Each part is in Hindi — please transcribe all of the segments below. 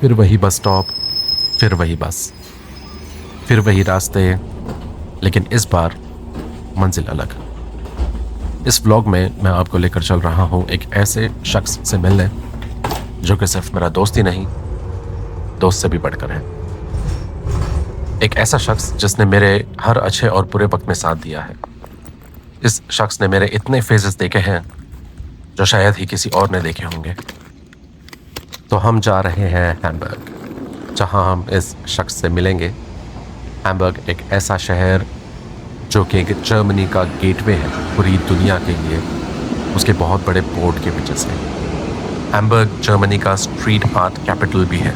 फिर वही बस स्टॉप, फिर वही बस, फिर वही रास्ते, लेकिन इस बार मंजिल अलग। इस व्लॉग में मैं आपको लेकर चल रहा हूँ एक ऐसे शख्स से मिलने जो कि सिर्फ मेरा दोस्त ही नहीं, दोस्त से भी बढ़कर है। एक ऐसा शख्स जिसने मेरे हर अच्छे और बुरे वक्त में साथ दिया है। इस शख्स ने मेरे इतने फेजेस देखे हैं जो शायद ही किसी और ने देखे होंगे। तो हम जा रहे हैं हैम्बर्ग, जहां हम इस शख्स से मिलेंगे। हैम्बर्ग एक ऐसा शहर जो कि एक जर्मनी का गेटवे है पूरी दुनिया के लिए, उसके बहुत बड़े बोर्ड की वजह से। हैम्बर्ग जर्मनी का स्ट्रीट आर्ट कैपिटल भी है,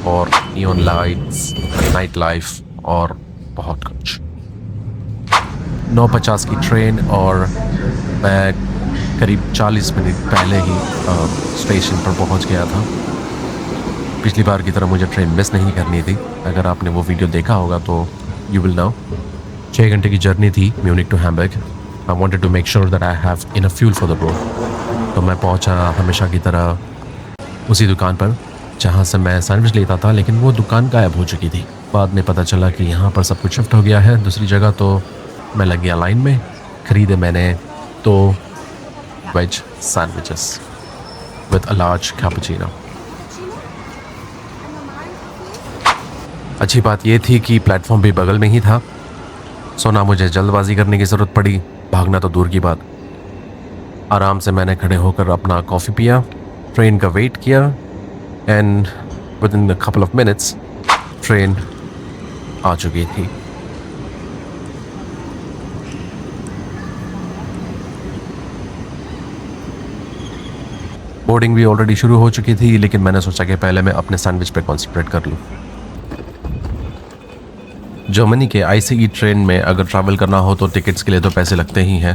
और नियॉन लाइट्स, नाइट लाइफ और बहुत कुछ। 9:50 की ट्रेन, और मैं करीब 40 मिनट पहले ही स्टेशन पर पहुंच गया था। पिछली बार की तरह मुझे ट्रेन मिस नहीं करनी थी। अगर आपने वो वीडियो देखा होगा तो यू विल नो। 6 घंटे की जर्नी थी Munich to Hamburg. I wanted to make sure that I have enough fuel for the road. तो मैं पहुंचा हमेशा की तरह उसी दुकान पर जहां से मैं सैंडविच लेता था, लेकिन वो दुकान गायब हो चुकी थी। बाद में पता चला कि यहाँ पर सब कुछ शिफ्ट हो गया है दूसरी जगह। तो मैं लग गया लाइन में। खरीदे मैंने 2 veg sandwiches with a large cappuccino. अच्छी बात यह थी कि प्लेटफॉर्म भी बगल में ही था, सो ना मुझे जल्दबाजी करने की ज़रूरत पड़ी, भागना तो दूर की बात। आराम से मैंने खड़े होकर अपना कॉफ़ी पिया, ट्रेन का वेट किया, and within a couple of minutes train आ चुकी थी। बोर्डिंग भी ऑलरेडी शुरू हो चुकी थी, लेकिन मैंने सोचा कि पहले मैं अपने सैंडविच पे कॉन्सेंट्रेट कर लूँ। जर्मनी के आईसीई ट्रेन में अगर ट्रैवल करना हो तो टिकट्स के लिए तो पैसे लगते ही हैं।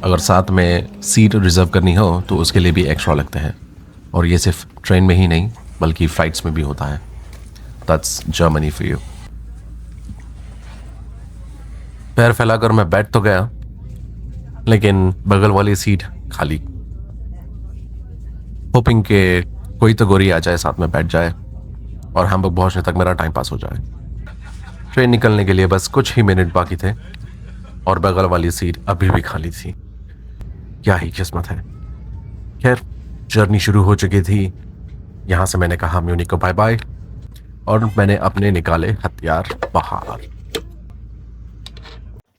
अगर साथ में सीट रिजर्व करनी हो तो उसके लिए भी एक्स्ट्रा लगते हैं। और ये सिर्फ ट्रेन में ही नहीं बल्कि फ्लाइट्स में भी होता है। That's Germany for you. पैर फैलाकर मैं बैठ तो गया, लेकिन बगल वाली सीट खाली। होपिंग के कोई तो गोरी आ जाए, साथ में बैठ जाए और हैम्बर्ग पहुंचने तक मेरा टाइम पास हो जाए। ट्रेन निकलने के लिए बस कुछ ही मिनट बाकी थे और बगल वाली सीट अभी भी खाली थी। क्या ही किस्मत है। खैर, जर्नी शुरू हो चुकी थी। यहाँ से मैंने कहा म्यूनिक को बाय बाय, और मैंने अपने निकाले हथियार बाहर।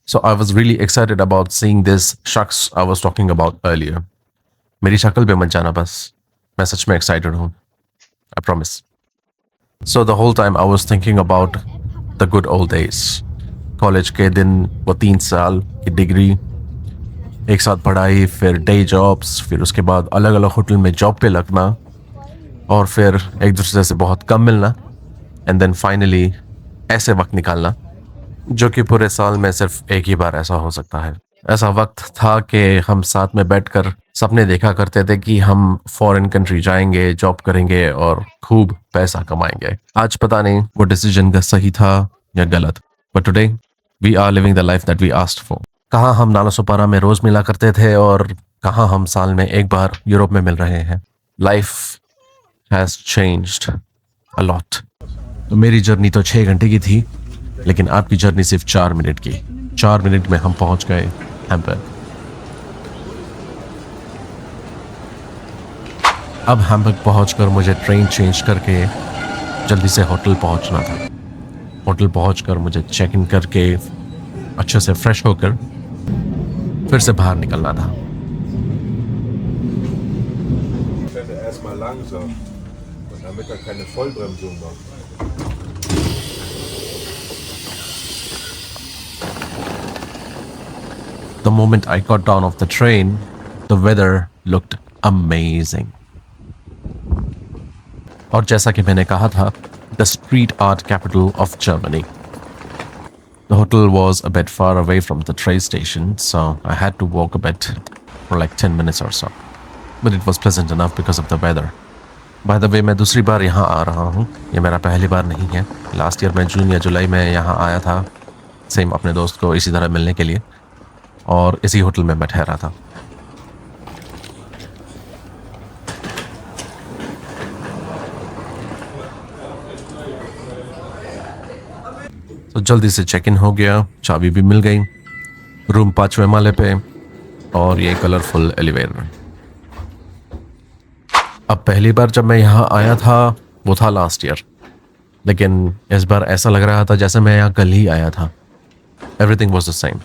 So I was really excited about seeing this शख्स I was talking about earlier. मेरी शक्ल पे मत जाना बस, मैं सच में excited हूँ, I promise. So the whole time I was thinking about the good old days. College के दिन, वो 3 साल की डिग्री, एक साथ पढ़ाई, फिर डे जॉब्स, फिर उसके बाद अलग अलग होटल में जॉब पे लगना, और फिर एक दूसरे से बहुत कम मिलना, एंड देन फाइनली ऐसे वक्त निकालना जो कि पूरे साल में सिर्फ एक ही बार ऐसा हो सकता है। ऐसा वक्त था कि हम साथ में बैठकर सपने देखा करते थे कि हम फॉरेन कंट्री जाएंगे, जॉब करेंगे और खूब पैसा कमाएंगे। आज पता नहीं वो डिसीजन सही था या गलत, but today we are living the life that we asked for. कहाँ हम नालासोपारा में रोज मिला करते थे और कहाँ हम साल में एक बार यूरोप में मिल रहे हैं। Life has changed a lot. तो मेरी जर्नी तो 6 घंटे की थी, लेकिन आपकी जर्नी सिर्फ 4 मिनट की। 4 मिनट में हम पहुंच गए हैम्बर्ग। अब हैम्बर्ग पहुंचकर मुझे ट्रेन चेंज करके जल्दी से होटल पहुंचना था। होटल पहुंचकर मुझे चेक इन करके अच्छे से फ्रेश होकर फिर से बाहर निकलना था। Erstmal langsam, und damit er keine Vollbremsung macht. The moment I got down off the train, the weather looked amazing. और जैसा कि मैंने कहा था, the street art capital of Germany. The hotel was a bit far away from the train station, so I had to walk a bit for like 10 minutes or so. But it was pleasant enough because of the weather. By the way, मैं दूसरी बार यहाँ आ रहा हूँ, ये मेरा पहली बार नहीं है। लास्ट ईयर मैं जून या जुलाई में यहाँ आया था, सेम अपने दोस्त को इसी तरह मिलने के लिए, और इसी होटल में मैं ठहरा था। जल्दी से चेक इन हो गया, चाबी भी मिल गई, रूम 5वें माले पे और ये कलरफुल एलिवेटर। अब पहली बार जब मैं यहाँ आया था वो था लास्ट ईयर, लेकिन इस बार ऐसा लग रहा था जैसे मैं यहाँ कल ही आया था। Everything was the same.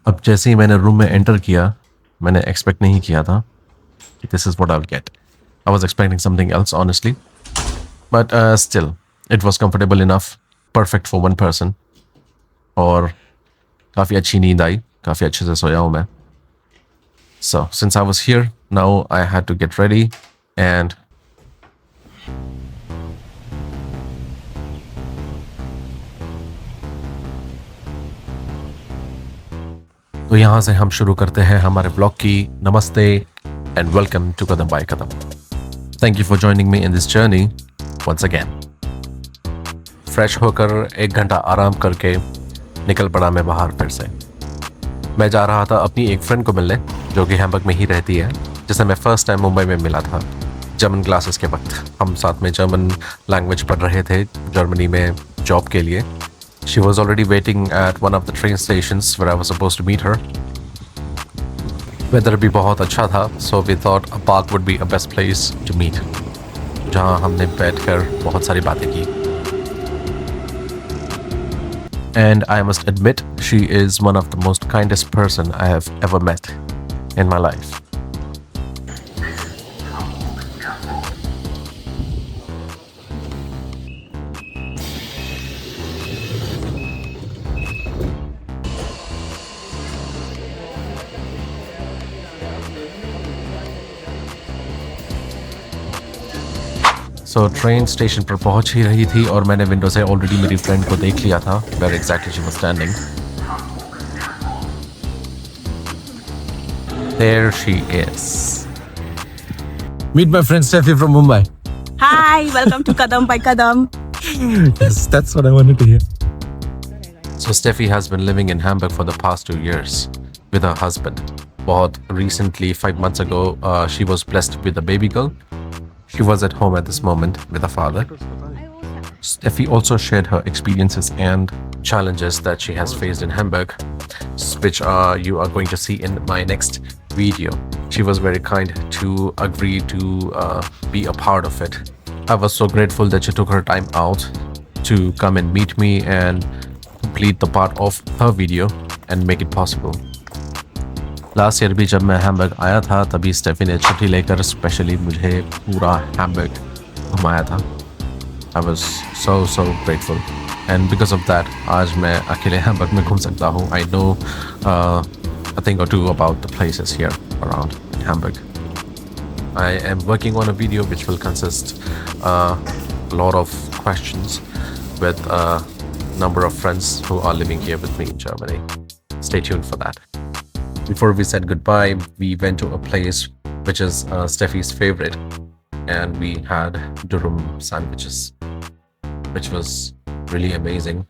अब जैसे ही मैंने रूम में एंटर किया, मैंने एक्सपेक्ट नहीं किया था कि this is what I will get. I was expecting something else honestly, but still it was comfortable enough, perfect for one person. और काफ़ी अच्छी नींद आई, काफ़ी अच्छे से सोया हूँ मैं। So since I was here now I had to get ready and तो यहाँ से हम शुरू करते हैं हमारे ब्लॉग की। नमस्ते and welcome to Kadam by Kadam. Thank you for joining me in this journey once again. Fresh होकर 1 घंटा आराम करके निकल पड़ा मैं बाहर फिर से। मैं जा रहा था अपनी एक फ्रेंड को मिलने जो कि हैम्बर्ग में ही रहती है, जिसे मैं फर्स्ट टाइम मुंबई में मिला था जर्मन क्लासेस के वक्त। हम साथ में जर्मन लैंग्वेज पढ़ रहे थे जर्मनी में जॉब के लिए। She was already waiting at one of the train stations where I was supposed to meet her. Weather भी बहुत अच्छा था, so we thought a park would be a best place to meet, जहाँ हमने बैठकर बहुत सारी बातें की। And I must admit, she is one of the most kindest person I have ever met in my life. So train station पर पहुंच ही रही थी और मैंने विंडो से ऑलरेडी मेरी फ्रेंड को देख लिया था, where exactly she was standing. There she is. Meet my friend Steffi from Mumbai. Hi, welcome to Kadam by Kadam. Yes, that's what I wanted to hear. So Steffi has been living in Hamburg for the past 2 years with her husband. बहुत recently, 5 months ago, she was blessed with a baby girl. She was at home at this moment with her father. Steffi also shared her experiences and challenges that she has faced in Hamburg, which you are going to see in my next video. She was very kind to agree to be a part of it. I was so grateful that she took her time out to come and meet me and complete the part of her video and make it possible. Last year भी जब मैं हैम्बर्ग आया था तभी स्टेफी ने छुट्टी लेकर स्पेशली मुझे पूरा हैम्बर्ग घुमाया था। I was so grateful and because of that आज मैं अकेले हैम्बर्ग में घूम सकता हूँ। I know a thing or two about the places here around in Hamburg. I am working on a video which will consist a lot of questions with a number of friends who are living here with me in Germany. Stay tuned for that. Before we said goodbye, we went to a place which is Steffi's favorite, and we had durum sandwiches, which was really amazing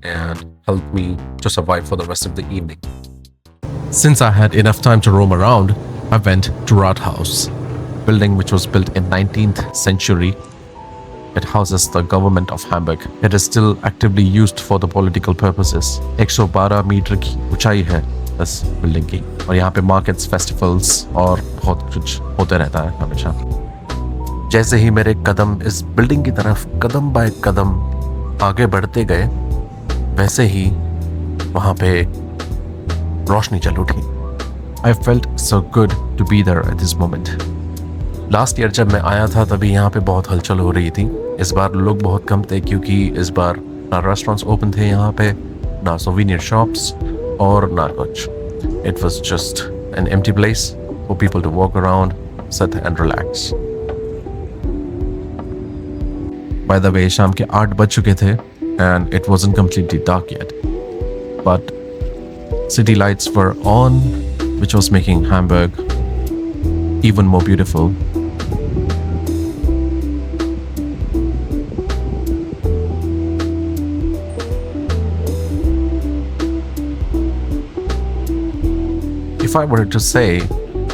and helped me to survive for the rest of the evening. Since I had enough time to roam around, I went to Rathaus, building which was built in 19th century. It houses the government of Hamburg. It is still actively used for the political purposes. 112 metre की ऊंचाई है इस बिल्डिंग की और यहाँ पे मार्केट्स, फेस्टिवल्स और बहुत कुछ होते रहता है हमेशा। जैसे ही मेरे कदम इस बिल्डिंग की तरफ कदम बाय कदम आगे बढ़ते गए, वैसे ही वहाँ पे रोशनी चल उठी। I felt so good to be there at this moment. Last year जब मैं आया था तभी यहाँ पे बहुत हलचल हो रही थी। इस बार लोग बहुत कम थे क्योंकि इस बार ना रेस्टोरेंट्स ओपन थे यहाँ पे, ना सोवेनियर शॉप्स और ना कुछ। It was just an empty place for people to walk around, sit and relax. By the way, शाम के 8 बज चुके थे and it wasn't completely dark yet. But city lights were on, which was making Hamburg even more beautiful. If I were to say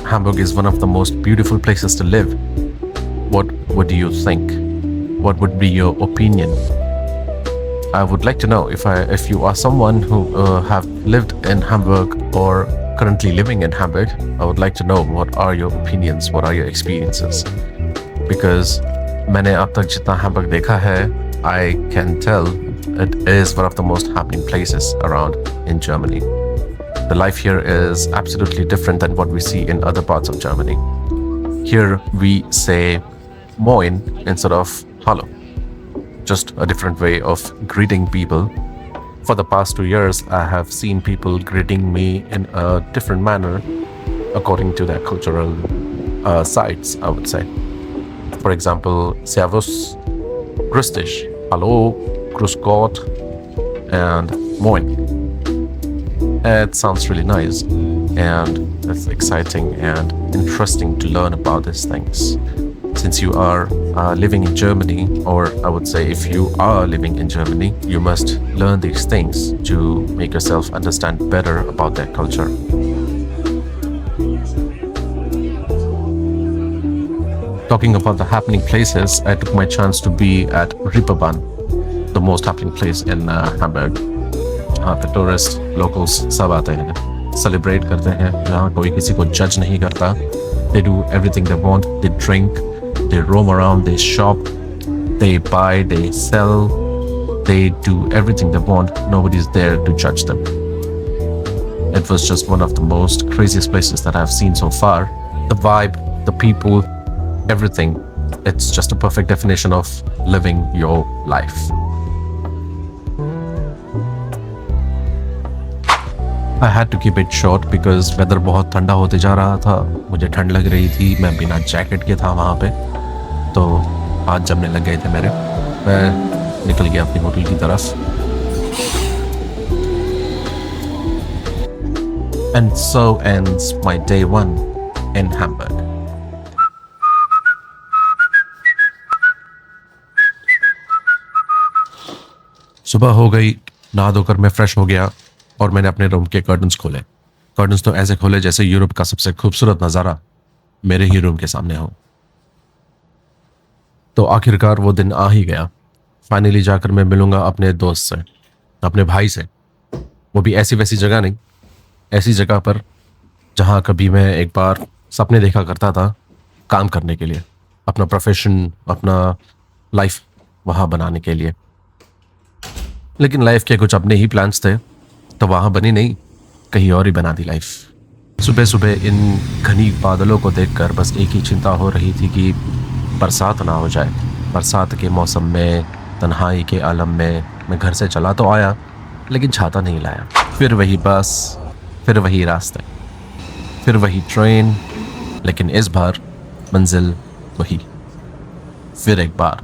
Hamburg is one of the most beautiful places to live, What do you think? What would be your opinion? I would like to know if you are someone who have lived in Hamburg or currently living in Hamburg. I would like to know what are your opinions, what are your experiences? Because मैंने अब तक जितना Hamburg देखा है, I can tell it is one of the most happening places around in Germany. The life here is absolutely different than what we see in other parts of Germany. Here we say moin instead of hallo. Just a different way of greeting people. For the past 2 years, I have seen people greeting me in a different manner according to their cultural sides, I would say. For example, Servus, Grüß dich, Hallo, Grüß Gott, and Moin. It sounds really nice, and it's exciting and interesting to learn about these things. Since you are living in Germany, or I would say if you are living in Germany, you must learn these things to make yourself understand better about their culture. Talking about the happening places, I took my chance to be at Reeperbahn, the most happening place in Hamburg. जहाँ पे टूरिस्ट लोकल्स सब आते हैं, सेलिब्रेट करते हैं, जहाँ कोई किसी को जज नहीं करता. They do everything they want, they drink, they roam around, they shop, they buy, they sell, they do everything they want. Nobody's there to judge them. It was just one of the most craziest places that I've seen so far. The vibe, the people, everything. It's just a perfect definition of living your life. I had to keep it short because weather बहुत ठंडा होते जा रहा था, मुझे ठंड लग रही थी, मैं बिना जैकेट के था वहाँ पे, तो हाथ जमने लग गए थे मेरे. मैं निकल गया अपनी होटल की तरफ. And so ends my day 1 in Hamburg. सुबह हो गई, नहा धोकर मैं फ्रेश हो गया और मैंने अपने रूम के कर्टन्स खोले. कर्टन्स तो ऐसे खोले जैसे यूरोप का सबसे खूबसूरत नज़ारा मेरे ही रूम के सामने हो. तो आखिरकार वो दिन आ ही गया. फाइनली जाकर मैं मिलूंगा अपने दोस्त से, अपने भाई से. वो भी ऐसी वैसी जगह नहीं, ऐसी जगह पर जहाँ कभी मैं एक बार सपने देखा करता था काम करने के लिए, अपना प्रोफेशन, अपना लाइफ वहाँ बनाने के लिए. लेकिन लाइफ के कुछ अपने ही प्लान्स थे, तो वहाँ बनी नहीं, कहीं और ही बना दी लाइफ. सुबह सुबह इन घनी बादलों को देखकर बस एक ही चिंता हो रही थी कि बरसात ना हो जाए. बरसात के मौसम में, तन्हाई के आलम में मैं घर से चला तो आया, लेकिन छाता नहीं लाया. फिर वही बस, फिर वही रास्ते, फिर वही ट्रेन, लेकिन इस बार मंजिल वही. फिर एक बार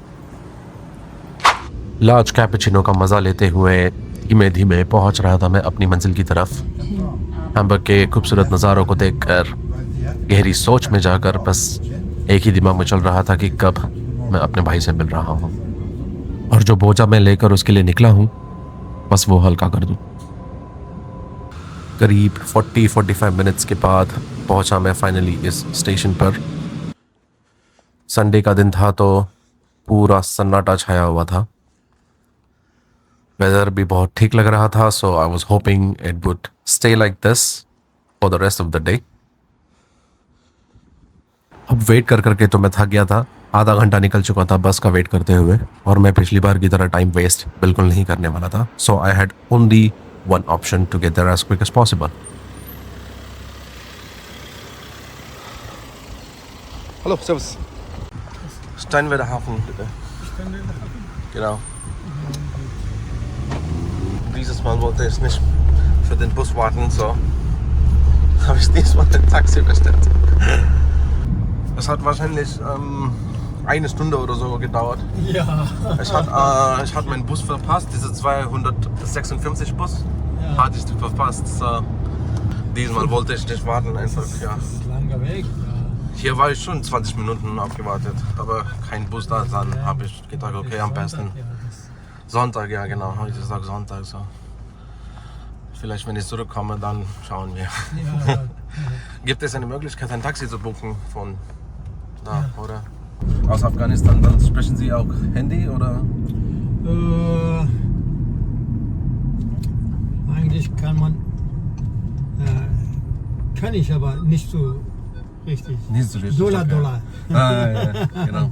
लार्ज कैपुचिनो का मज़ा लेते हुए धीमे धीमे पहुंच रहा था मैं अपनी मंजिल की तरफ. हैम्बर्ग के खूबसूरत नज़ारों को देखकर, गहरी सोच में जाकर बस एक ही दिमाग में चल रहा था कि कब मैं अपने भाई से मिल रहा हूँ और जो बोझा मैं लेकर उसके लिए निकला हूँ बस वो हल्का कर दूँ. करीब 40-45 मिनट्स के बाद पहुँचा मैं फाइनली इस स्टेशन पर. संडे का दिन था तो पूरा सन्नाटा छाया हुआ था. वेदर भी बहुत ठीक लग रहा था, so I was hoping it would stay like this for the rest of the day. अब वेट कर करके तो मैं थक गया था. आधा घंटा निकल चुका था बस का वेट करते हुए, और मैं पिछली बार की तरह टाइम वेस्ट बिल्कुल नहीं करने वाला था. So I had only one option to get there as quick as possible. Hallo, servus. Steinwerder Hafen, bitte. Genau. Dieses Mal wollte ich nicht für den Bus warten, so habe ich diesmal ein Taxi bestellt. Es hat wahrscheinlich eine Stunde oder so gedauert. Ja. Ich hatte meinen Bus verpasst, diese 256 Bus hatte ich verpasst. So. Diesmal wollte ich nicht warten, einfach, ja. Das ist langer Weg. Ja. Hier war ich schon 20 Minuten abgewartet, aber kein Bus da. Dann habe ich gedacht, okay, am besten Sonntag, ja genau, habe ich gesagt Sonntag so. Vielleicht wenn ich zurückkomme, dann schauen wir. Ja. Gibt es eine Möglichkeit, ein Taxi zu buchen von da, oder? aus Afghanistan, dann sprechen Sie auch Hindi oder? Eigentlich kann ich aber nicht so richtig. Nicht so richtig. Dollar, okay. Dollar. Ah, ja, genau.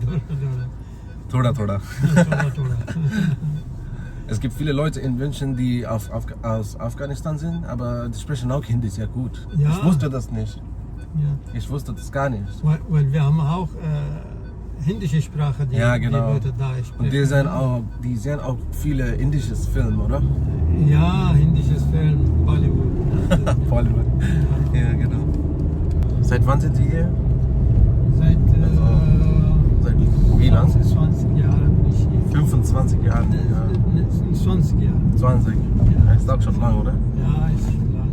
Dollar. Thoda. Dollar. Es gibt viele Leute in München, die aus Afghanistan sind, aber die sprechen auch Hindi sehr gut. Ja. Ich wusste das nicht. Ja. Ich wusste das gar nicht. Weil wir haben auch hindische Sprache, die, Ja, genau. die Leute da sprechen. Und die sehen auch viele indisches Film, oder? Ja, hindisches Film, Bollywood. Bollywood. Ja, genau. Seit wann sind Sie hier? Seit Seit wie lang? 20 Jahren bin ich hier. 25 Jahre. Ja. 20 Jahre. 20. Ja. Das ist auch schon lang, oder? Ja, ist schon lang.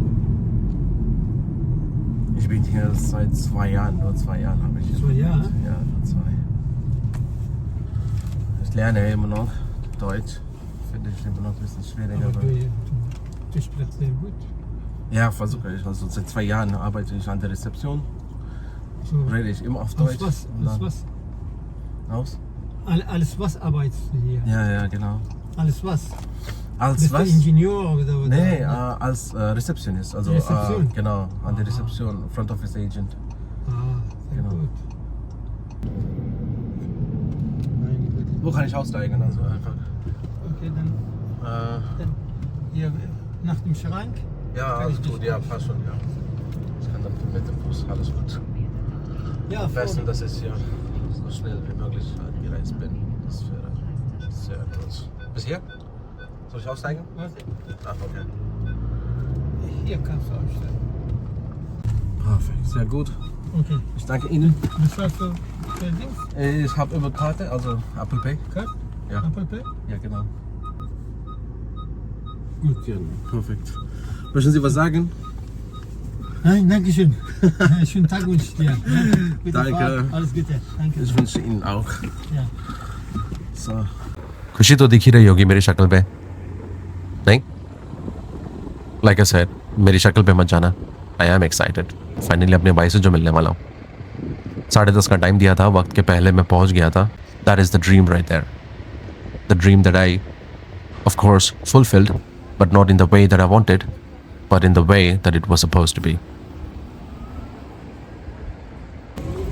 Ich bin hier seit 2 Jahren. Nur 2 Jahre habe ich. 2 Jahre? Ja, nur 2. Ich lerne immer noch Deutsch. Finde ich immer noch ein bisschen schwieriger. Aber du sprichst sehr gut. Ja, versuche ich. Also seit 2 Jahren arbeite ich an der Rezeption. So. Rede ich immer auf Deutsch. Aus was? Aus? Alles was arbeitest du hier? Ja, genau. Alles was? Als Bist was? du Ingenieur oder? Nee, als Rezeptionist. Also Rezeption? genau, an der Aha. Rezeption, Front Office Agent. Sehr Genau. gut. Meine Güte. Wo kann ich aussteigen? Also einfach. Okay, dann hier nach dem Schrank. Ja, Kann alles ich gut, dich ja, raus- passt schon, ja. Ich kann dann mit dem Bus, alles gut. Ja, Am besten, vor, dass ich hier so schnell wie möglich gereist bin. Das wäre sehr gut. Bis hier? Soll ich aussteigen? warte, Ach, okay. hier kannst du aussteigen. Perfekt, sehr gut. Okay. Ich danke Ihnen. Was hast du für Dings? Ich habe über Karte, also Apple Pay. Card? Ja. Apple Pay? Ja, genau. Gut, ja, perfekt. Möchten Sie was sagen? Nein, danke schön. Schönen Tag wünsche ich dir. Bitte Danke. Fahrt. Alles Gute. Danke. Ich wünsche Ihnen auch. Ja. So. खुशी तो दिख ही रही होगी मेरी शक्ल पे नहीं लाइक आई सेड मेरी शक्ल पे मत जाना आई एम एक्साइटेड फाइनली अपने भाई से जो मिलने वाला हूँ 10:30 का टाइम दिया था वक्त के पहले मैं पहुंच गया था that is the dream right there the dream that I of course fulfilled but not in the way that I wanted but in the way that it was supposed to be.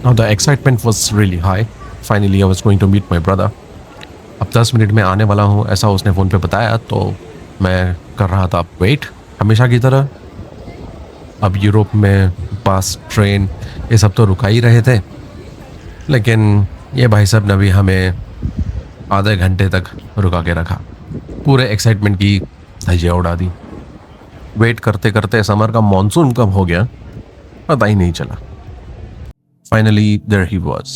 Now the excitement was really high. Finally I was going to meet my brother. अब 10 मिनट में आने वाला हूँ ऐसा उसने फ़ोन पे बताया तो मैं कर रहा था वेट हमेशा की तरह. अब यूरोप में बस ट्रेन ये सब तो रुका ही रहे थे लेकिन ये भाई साहब ने भी हमें आधे घंटे तक रुका के रखा. पूरे एक्साइटमेंट की धज्जियाँ उड़ा दी. वेट करते करते समर का मॉनसून कब हो गया पता ही नहीं चला. Finally there he was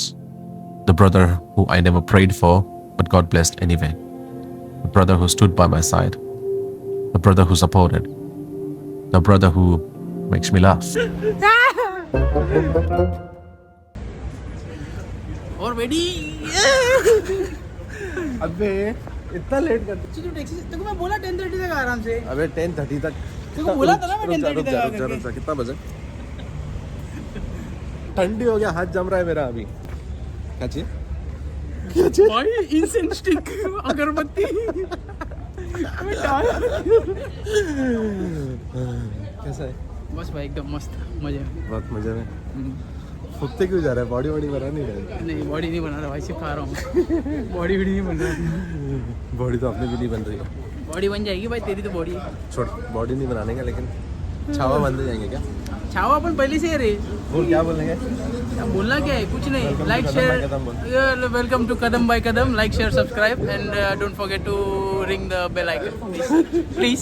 the brother who I never prayed for but God blessed anyway. The brother who stood by my side. The brother who supported. The brother who makes me laugh. और बेटी अबे इतना लेट कर. तू टैक्सी तेको मैं बोला 10:30 तक आराम से. अबे 10:30 तक. तेको बोला था ना मैं 10:30 तक आकर के. कितना बजे? ठंडी हो गया हाथ जम रहा है मेरा अभी. क्या चाहिए? भाई इंसेंस स्टिक अगरबत्ती मैं डाल. कैसा है? बस भाई एकदम मस्त मजे में. बहुत मजे में. फुकते क्यों जा रहा है? बॉडी बना नहीं रहा है. नहीं बॉडी नहीं बना रहा भाई सिर्फ खा रहा हूँ. बॉडी नहीं बन रहा. बॉडी तो अपनी भी नहीं बन रही है. बॉडी बन जाएगी भाई तेरी तो बॉडी है. छोड़ बॉडी नहीं बनाने का लेकिन छावा बनते जाएंगे क्या? छावा अपन पहले से है रे. बोल क्या बोलेंगे? अब बोलना क्या है कुछ नहीं. Welcome like to Kadam by share Kadam बोल. Welcome to Kadam by Kadam. Like share subscribe and don't forget to ring the bell icon please.